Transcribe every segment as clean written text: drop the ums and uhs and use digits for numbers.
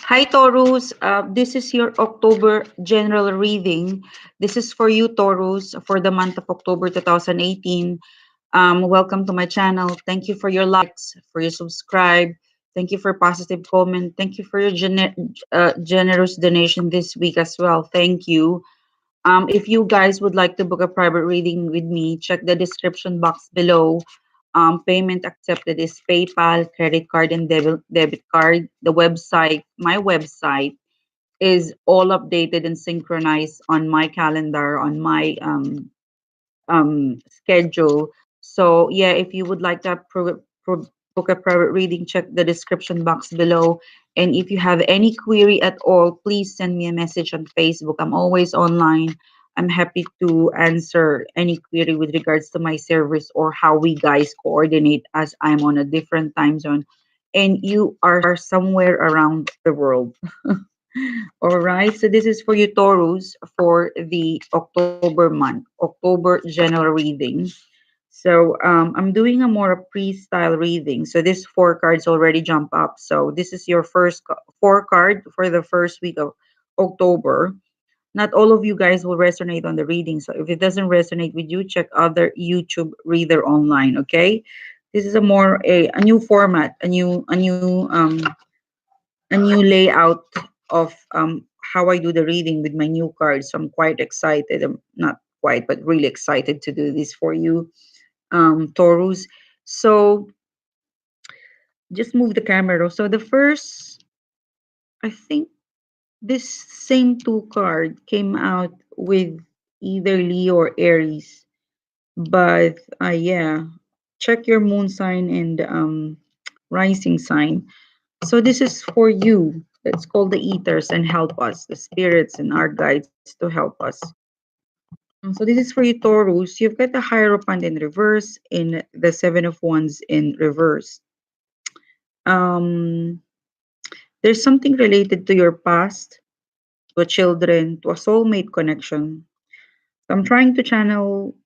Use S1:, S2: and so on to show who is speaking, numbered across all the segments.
S1: Hi, Taurus. This is your October general reading. This is for you, Taurus, for the month of October 2018. Welcome to my channel. Thank you for your likes, for your subscribe. Thank you for positive comment. Thank you for your generous donation this week as well. Thank you. If you guys would like to book a private reading with me, check the description box below. Payment accepted is PayPal, credit card, and debit card. The website, my website, is all updated and synchronized on my calendar, on my schedule. So yeah, if you would like to book a private reading, check the description box below. And if you have any query at all, please send me a message on Facebook. I'm always online. I'm happy to answer any query with regards to my service or how we guys coordinate as I'm on a different time zone and you are somewhere around the world. All right, so this is for you, Taurus, for the October month, October general reading. So I'm doing a more pre-style reading. So this four cards already jump up. So this is your first four card for the first week of October. Not all of you guys will resonate on the reading. So if it doesn't resonate with you, check other YouTube reader online. Okay, this is a more a new format, a new layout of how I do the reading with my new cards. So I'm quite excited. I'm not quite, but really excited to do this for you, Taurus. So just move the camera. So the first, I think this same two card came out with either Leo or Aries. But yeah, check your moon sign and rising sign. So this is for you. Let's call the ethers and help us, the spirits and our guides to help us. So this is for you, Taurus. You've got the Hierophant in reverse and the Seven of Wands in reverse. Um, there's something related to your past, to a children, to a soulmate connection. So I'm trying to channel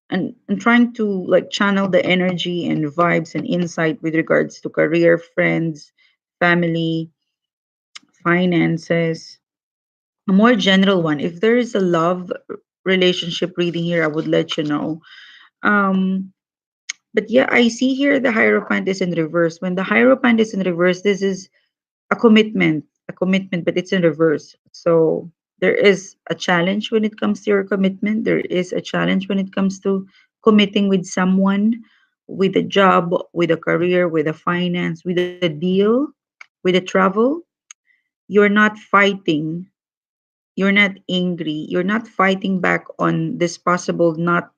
S1: and I'm trying to like channel the energy and vibes and insight with regards to career, friends, family, finances. A more general one. If there is a love relationship reading here, I would let you know. Um, but yeah, I see here the Hierophant is in reverse. When the Hierophant is in reverse, this is a commitment, but it's in reverse. So there is a challenge when it comes to your commitment. There is a challenge when it comes to committing with someone, with a job, with a career, with a finance, with a deal, with a travel. You're not fighting, you're not angry, you're not fighting back on this possible not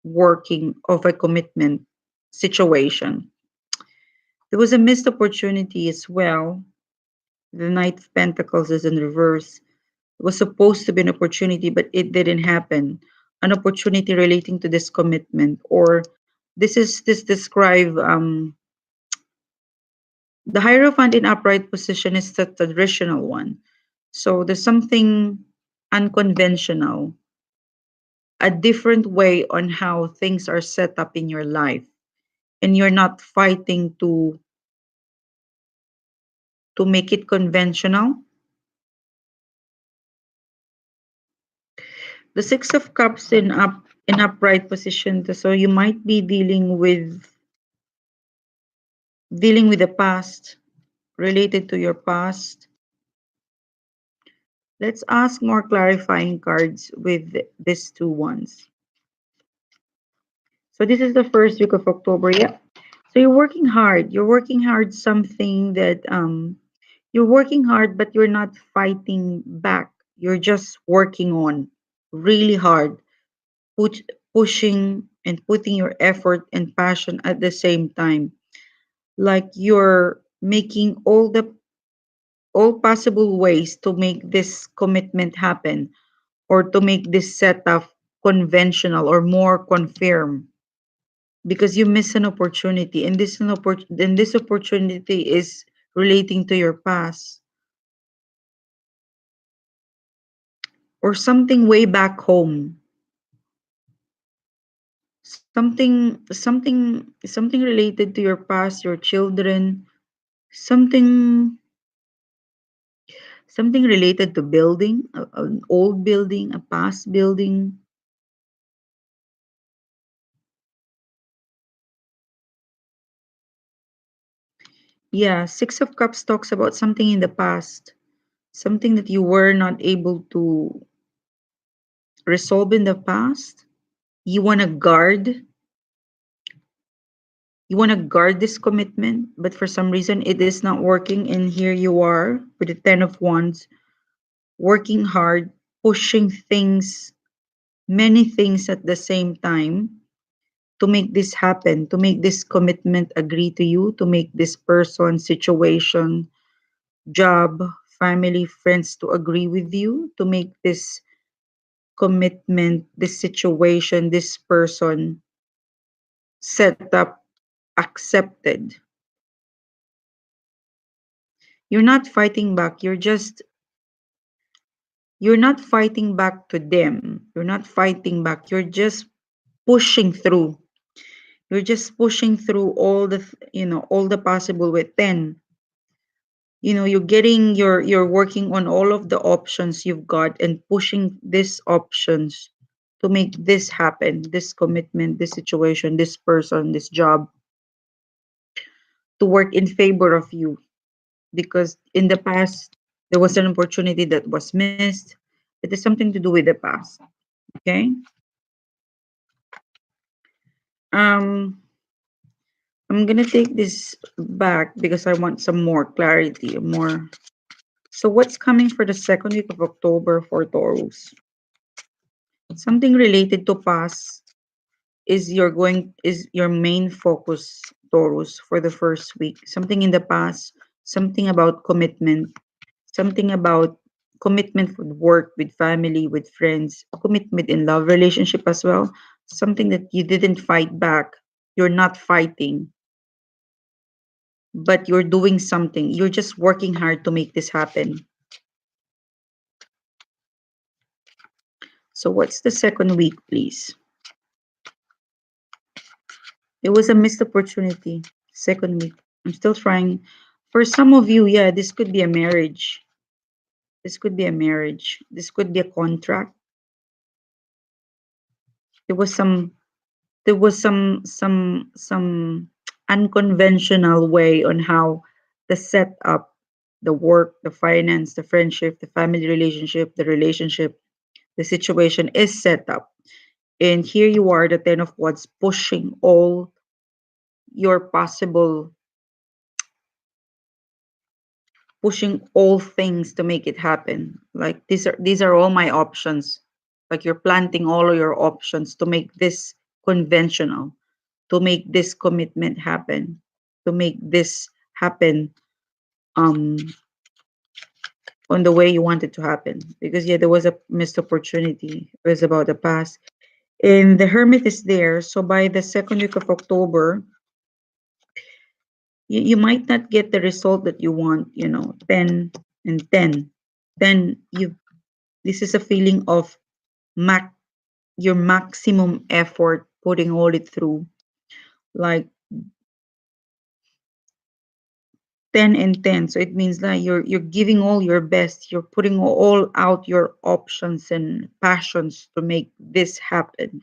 S1: working of a commitment situation. There was a missed opportunity as well. The Knight of Pentacles is in reverse. It was supposed to be an opportunity, but it didn't happen. An opportunity relating to this commitment, or this describe the Hierophant in upright position is the traditional one. So there's something unconventional, a different way on how things are set up in your life, and you're not fighting to make it conventional. The Six of Cups in upright position, so you might be dealing with the past, related to your past. Let's ask more clarifying cards with these two ones. So this is the first week of October. Yeah. So you're working hard. You're working hard something that you're working hard, but you're not fighting back. You're just working on really hard, put pushing and putting your effort and passion at the same time. Like you're making all possible ways to make this commitment happen or to make this setup conventional or more confirm because you miss an opportunity and this opportunity is relating to your past or something way back home, something related to your past, your children, something Something related to building, an old building, a past building. Yeah, Six of Cups talks about something in the past, something that you were not able to resolve in the past. You want to guard, you want to guard this commitment, but for some reason it is not working. And here you are with the Ten of Wands, working hard, pushing things, many things at the same time to make this happen, to make this commitment agree to you, to make this person, situation, job, family, friends to agree with you, to make this commitment, this situation, this person set up, accepted. You're not fighting back. You're not fighting back to them. You're not fighting back. You're just pushing through. You're just pushing through all the all the possible with 10. You're working on all of the options you've got and pushing these options to make this happen, this commitment, this situation, this person, this job to work in favor of you, because in the past there was an opportunity that was missed. It is something to do with the past. Okay. um I'm gonna take this back because I want some more clarity, more. So what's coming for the second week of October for Taurus? Something related to past is your main focus, Taurus, for the first week. Something in the past, something about commitment, something about commitment with work, with family, with friends, commitment in love relationship as well. Something that you didn't fight back. You're not fighting, but you're doing something. You're just working hard to make this happen. So what's the second week, please? It was a missed opportunity. Second week. I'm still trying. For some of you, yeah, this could be a marriage. This could be a marriage. This could be a contract. There was some some unconventional way on how the setup, the work, the finance, the friendship, the family relationship, the situation is set up. And here you are, the Ten of Wands, pushing all your possible, pushing all things to make it happen. Like these are all my options. Like you're planting all of your options to make this conventional, to make this commitment happen, to make this happen um on the way you want it to happen. Because yeah, there was a missed opportunity. It was about the past. And the Hermit is there. So by the second week of October, you might not get the result that you want, 10 and 10. Then you this is a feeling of mac your maximum effort putting all it through, like 10 and 10. So it means that you're giving all your best, you're putting all out your options and passions to make this happen.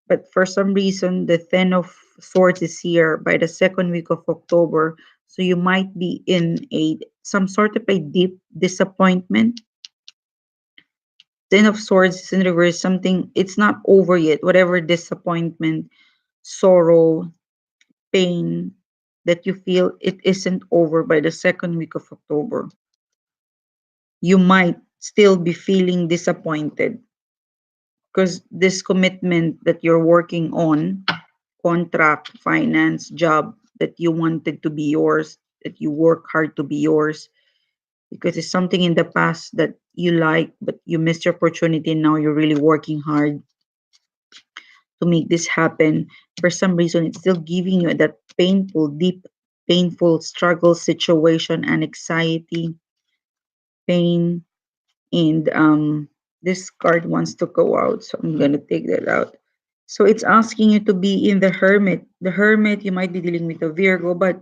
S1: But for some reason the 10 of swords is here by the second week of October. So you might be in a some sort of a deep disappointment. 10 of swords is in reverse, something it's not over yet, whatever disappointment, sorrow, pain that you feel, it isn't over by the second week of October. You might still be feeling disappointed because this commitment that you're working on, contract, finance, job, that you wanted to be yours, that you work hard to be yours, because it's something in the past that you like, but you missed your opportunity. And now you're really working hard to make this happen. For some reason, it's still giving you that painful, deep, painful struggle situation and anxiety, pain, and this card wants to go out, so I'm gonna take that out. So it's asking you to be in the Hermit. The Hermit, you might be dealing with a Virgo, but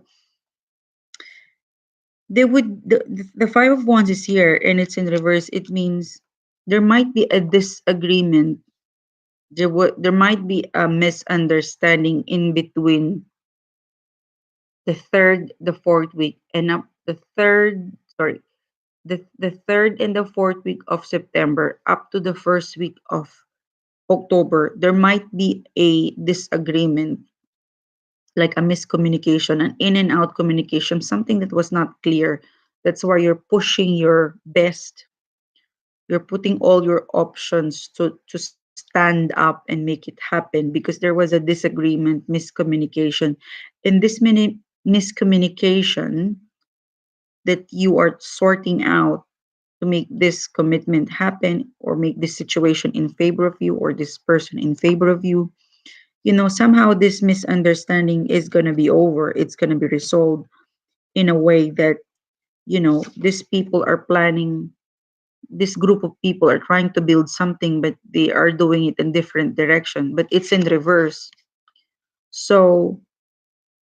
S1: They would the five of wands is here and it's in reverse. It means there might be a disagreement. There might be a misunderstanding in between the third, the fourth week, and up the third. Sorry, the third and the fourth week of September up to the first week of October. There might be a disagreement, like a miscommunication, an in and out communication, something that was not clear. That's why you're pushing your best. You're putting all your options to stand up and make it happen because there was a disagreement, miscommunication. In this miscommunication that you are sorting out to make this commitment happen or make this situation in favor of you or this person in favor of you, somehow this misunderstanding is going to be over. It's going to be resolved in a way that, these people are planning, this group of people are trying to build something, but they are doing it in different direction, but it's in reverse. So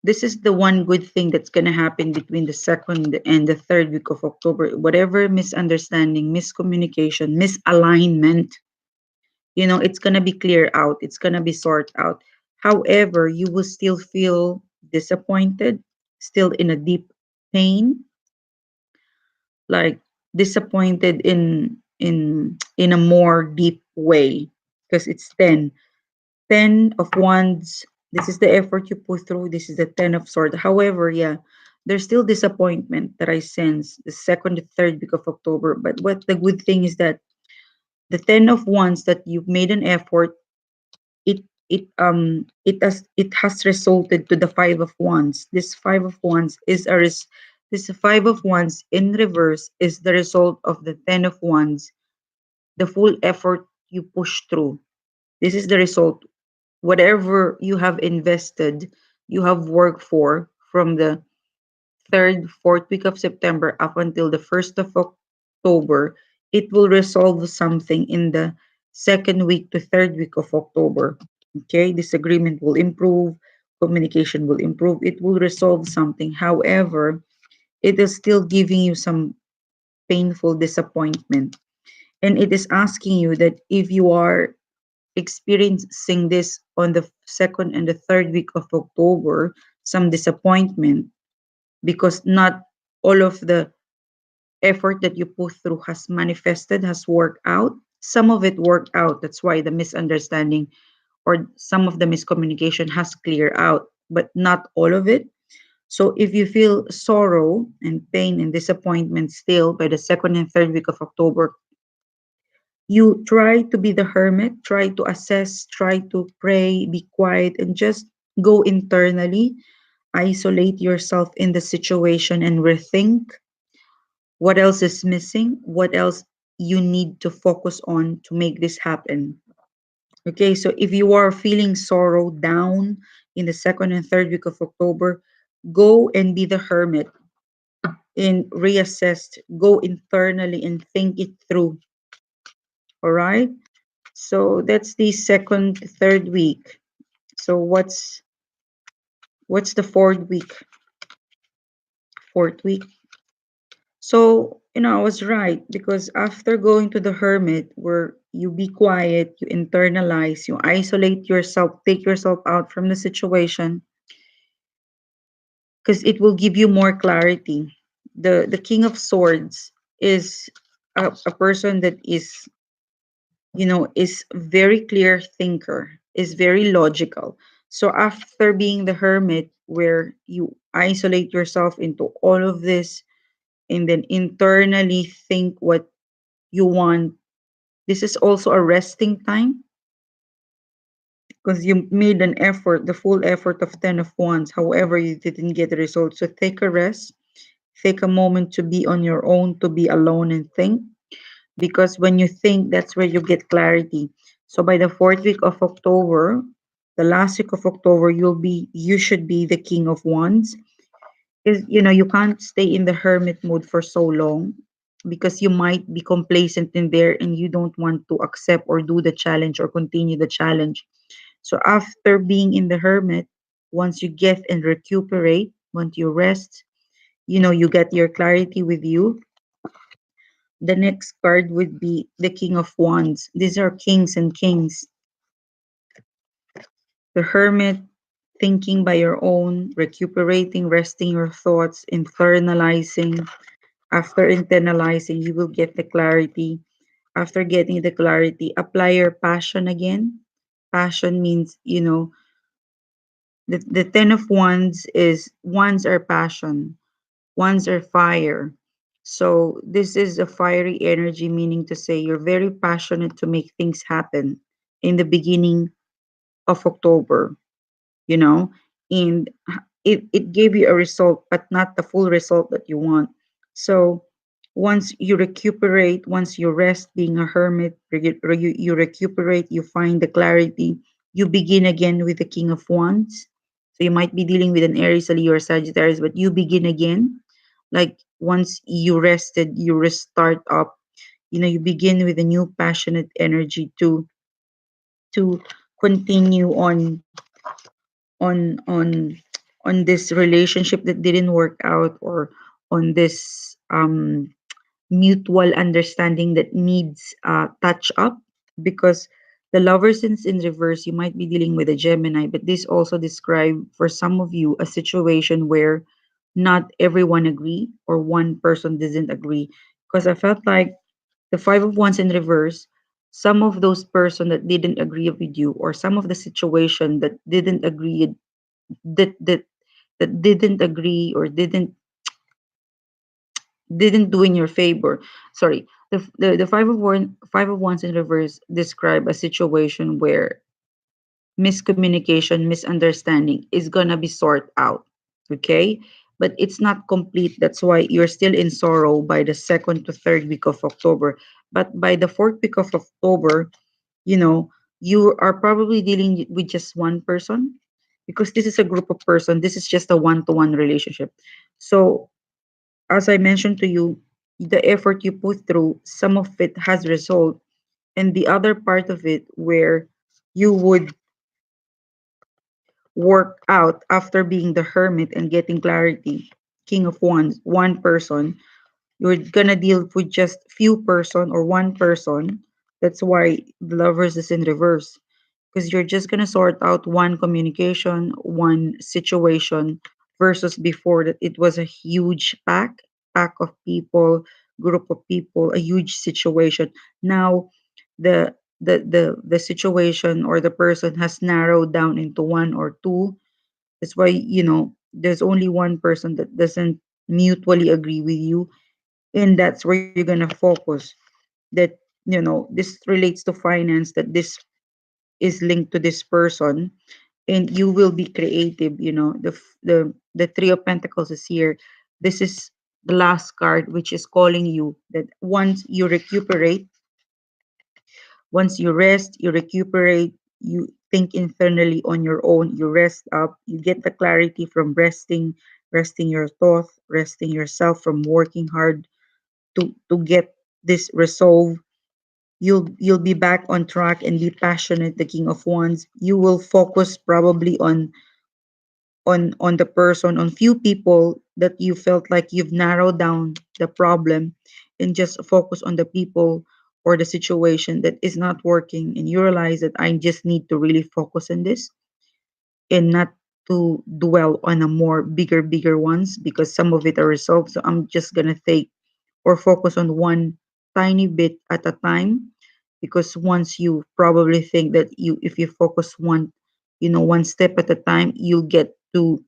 S1: this is the one good thing that's going to happen between the second and the third week of October. Whatever misunderstanding, miscommunication, misalignment, it's going to be clear out. It's going to be sorted out. However, you will still feel disappointed, still in a deep pain, like disappointed in a more deep way because it's 10 of wands. This is the effort you put through. This is the 10 of swords. However, yeah, there's still disappointment that I sense the second, the third week of October. But what the good thing is that the 10 of wands, that you've made an effort, it has resulted to the five of wands. This five of wands is this five of wands in reverse is the result of the 10 of wands, the full effort you push through. This is the result. Whatever you have invested, you have worked for from the third, fourth week of September up until the first of October, it will resolve something in the second week to third week of October. Okay, disagreement will improve, communication will improve, it will resolve something. However, it is still giving you some painful disappointment. And it is asking you that if you are experiencing this on the second and the third week of October, some disappointment because not all of the effort that you put through has manifested, has worked out. Some of it worked out. That's why the misunderstanding or some of the miscommunication has cleared out, but not all of it. So if you feel sorrow and pain and disappointment still by the second and third week of October, you try to be the hermit, try to assess, try to pray, be quiet, and just go internally, isolate yourself in the situation and rethink what else is missing, what else you need to focus on to make this happen. Okay, so if you are feeling sorrow down in the second and third week of October, go and be the hermit and reassess, go internally and think it through. All right. So that's the second, third week. So what's the fourth week? Fourth week. So, I was right because after going to the hermit where you be quiet, you internalize, you isolate yourself, take yourself out from the situation because it will give you more clarity. The king of swords is a person that is very clear thinker, is very logical. So after being the hermit where you isolate yourself into all of this and then internally think what you want, this is also a resting time because you made an effort, the full effort of 10 of wands. However, you didn't get the result. So take a rest, take a moment to be on your own, to be alone and think, because when you think, that's where you get clarity. So by the fourth week of October, the last week of October, you should be the king of wands. Is you can't stay in the hermit mode for so long because you might be complacent in there and you don't want to accept or do the challenge or continue the challenge. So after being in the hermit, once you get and recuperate, once you rest, you get your clarity with you. The next card would be the King of Wands. These are kings and kings. The Hermit, thinking by your own, recuperating, resting your thoughts, internalizing. After internalizing, you will get the clarity. After getting the clarity, apply your passion again. Passion means, the Ten of Wands is wands are passion, wands are fire. So this is a fiery energy, meaning to say you're very passionate to make things happen in the beginning of October, you know, and it gave you a result, but not the full result that you want. So once you recuperate, once you rest being a hermit, you recuperate, you find the clarity, you begin again with the King of Wands. So you might be dealing with an Aries, a Leo, or Sagittarius, but you begin again. Like once you rested, you restart up. You begin with a new passionate energy to continue on on this relationship that didn't work out, or on this mutual understanding that needs touch up. Because the lovers is in reverse, you might be dealing with a Gemini, but this also describe for some of you a situation where not everyone agree, or one person doesn't agree. Because I felt like the Five of Wands in reverse, some of those person that didn't agree with you, or some of the situation that didn't agree, that that that didn't agree, or didn't do in your favor. Sorry, the Five of Wands in reverse describe a situation where miscommunication, misunderstanding is gonna be sorted out. Okay, but it's not complete. That's why you're still in sorrow by the second to third week of October. But by the fourth week of October, you know you are probably dealing with just one person, because this is a group of person. This is just a one-to-one relationship. So as I mentioned to you, the effort you put through, some of it has result, and the other part of it where you would work out after being the hermit and getting clarity, King of Wands, one person, you're gonna deal with just few person or one person. That's why the lovers is in reverse, because you're just going to sort out one communication, one situation, versus before that it was a huge pack of people, group of people, a huge situation. Now the situation or the person has narrowed down into one or two. That's why there's only one person that doesn't mutually agree with you, and that's where you're going to focus. That this relates to finance, that this is linked to this person, and you will be creative. The Three of Pentacles is here. This is the last card, which is calling you that once you recuperate, once you rest, you recuperate, you think internally on your own, you rest up, you get the clarity from resting your thought, resting yourself from working hard to get this resolve. You'll be back on track and be passionate, the King of Wands. You will focus probably on the person, on few people that you felt like you've narrowed down the problem, and just focus on the people or the situation that is not working, and you realize that I just need to really focus on this, and not to dwell on a more bigger ones, because some of it are resolved. So I'm just gonna take or focus on one tiny bit at a time. Because once you probably think that you if you focus one step at a time, you'll get to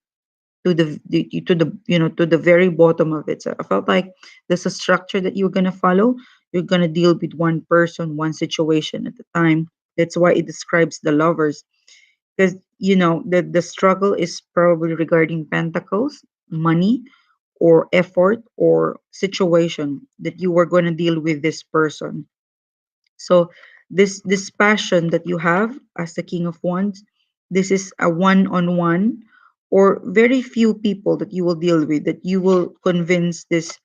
S1: the very bottom of it. So I felt like there's a structure that you're gonna follow. You're gonna deal with one person, one situation at a time. That's why it describes the lovers, because the struggle is probably regarding pentacles, money, or effort, or situation that you were going to deal with this person. So this passion that you have as the King of Wands, this is a one-on-one, or very few people that you will deal with, that you will convince this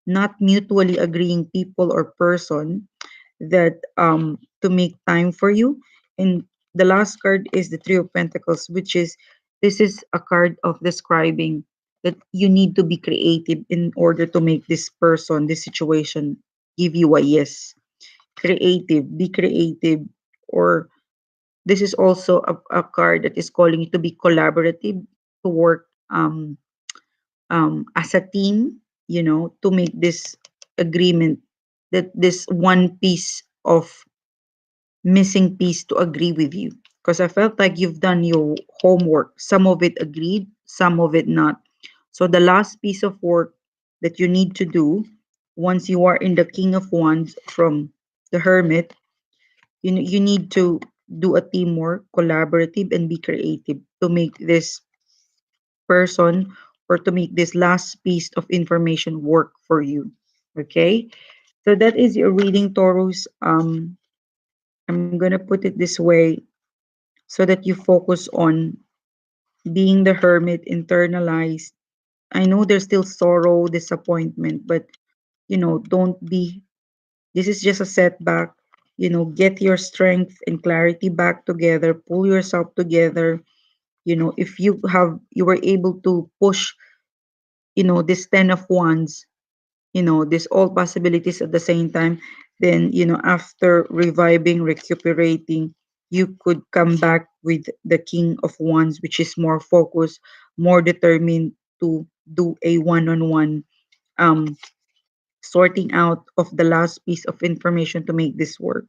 S1: not mutually agreeing people or person, that to make time for you. And the last card is the Three of Pentacles, which is this is a card of describing. that you need to be creative in order to make this person, this situation, give you a yes. Creative, be creative, or this is also a card that is calling you to be collaborative, to work as a team, to make this agreement, that this one piece of missing piece to agree with you. Because I felt like you've done your homework. Some of it agreed, some of it not. So the last piece of work that you need to do once you are in the King of Wands from the Hermit, you need to do a teamwork, collaborative, and be creative to make this person, or to make this last piece of information work for you. Okay? So that is your reading, Taurus. I'm gonna put it this way so that you focus on being the hermit, internalized. I know there's still sorrow, disappointment, but don't be. This is just a setback. Get your strength and clarity back together. Pull yourself together. If you were able to push, this 10 of wands, this all possibilities at the same time, then after reviving, recuperating, you could come back with the king of wands, which is more focused, more determined to do a one-on-one um sorting out of the last piece of information to make this work.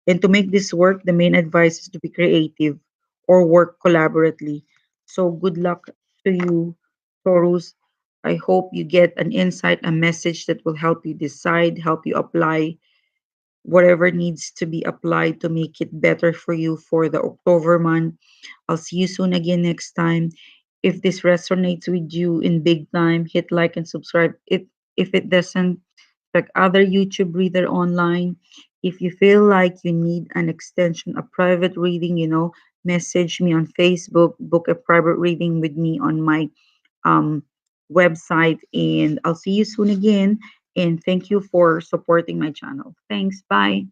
S1: And to make this work, the main advice is to be creative or work collaboratively. So good luck to you, Taurus. I hope you get an insight, a message that will help you decide, help you apply whatever needs to be applied to make it better for you for the October month. I'll see you soon again next time. If this resonates with you in big time, hit like and subscribe. If it doesn't, check other YouTube reader online. If you feel like you need an extension, a private reading, message me on Facebook, book a private reading with me on my um, website, and I'll see you soon again. And thank you for supporting my channel. Thanks. Bye.